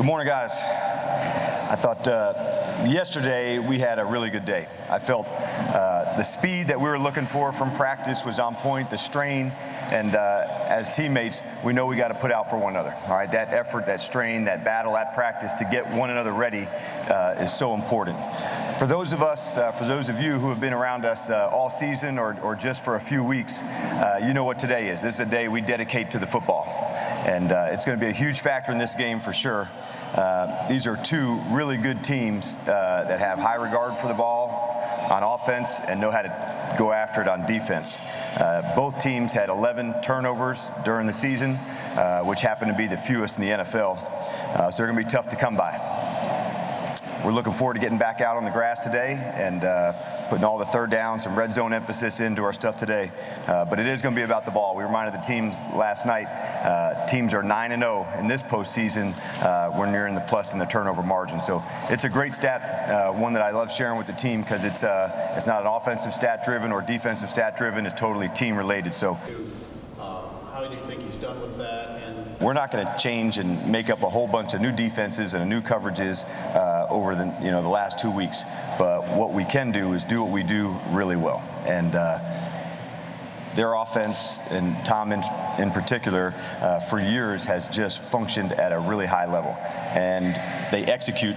Good morning, guys. I thought yesterday we had a really good day. I felt the speed that we were looking for from practice was on point, the strain, and as teammates, we know we got to put out for one another. All right, that effort, that strain, that battle at practice to get one another ready is so important. For those of us, for those of you who have been around us all season or just for a few weeks, you know what today is. This is a day we dedicate to the football. And it's going to be a huge factor in this game for sure. These are two really good teams that have high regard for the ball on offense and know how to go after it on defense. Both teams had 11 turnovers during the season, which happened to be the fewest in the NFL. So they're going to be tough to come by. We're looking forward to getting back out on the grass today and putting all the third down, some red zone emphasis into our stuff today. But it is going to be about the ball. We reminded the teams last night, teams are 9-0 in this postseason when you're in the plus in the turnover margin. So it's a great stat, one that I love sharing with the team because it's not an offensive stat driven or defensive stat driven. It's totally team related. So how do you think he's done with that? We're not going to change and make up a whole bunch of new defenses and new coverages over the last 2 weeks. But what we can do is do what we do really well. And their offense, and Tom in particular, for years has just functioned at a really high level. And they execute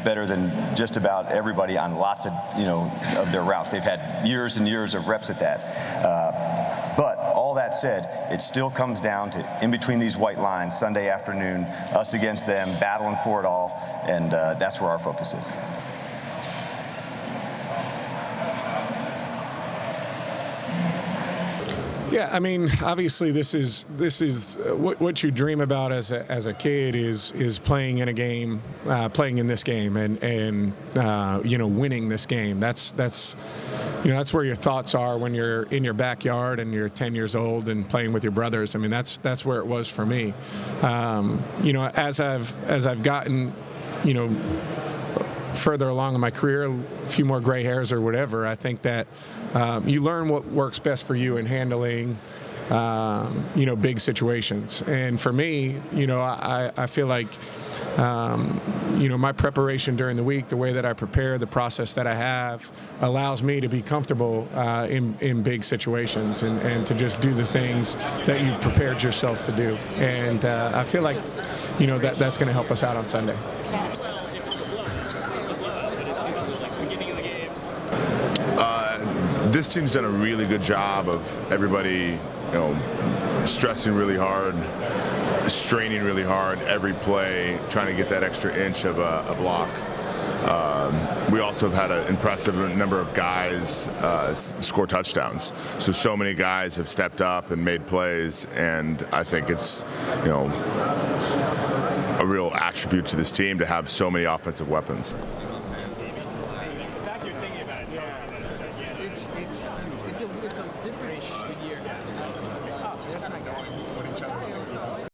better than just about everybody on lots of of their routes. They've had years and years of reps at that. But all that said, it still comes down to in between these white lines, Sunday afternoon, us against them, battling for it all, and that's where our focus is. Yeah, I mean, obviously, this is what you dream about as a kid is playing in a game, playing in this game, and winning this game. That's where your thoughts are when you're in your backyard and you're 10 years old and playing with your brothers. I mean, that's where it was for me. As I've gotten, further along in my career, a few more gray hairs or whatever, I think that you learn what works best for you in handling, big situations. And for me, I feel like, my preparation during the week, the way that I prepare, the process that I have allows me to be comfortable in big situations and to just do the things that you've prepared yourself to do. And I feel like, that's going to help us out on Sunday. This team's done a really good job of everybody, stressing really hard, straining really hard every play, trying to get that extra inch of a block. We also have had an impressive number of guys score touchdowns. So many guys have stepped up and made plays, and I think it's, a real attribute to this team to have so many offensive weapons. It's a different year.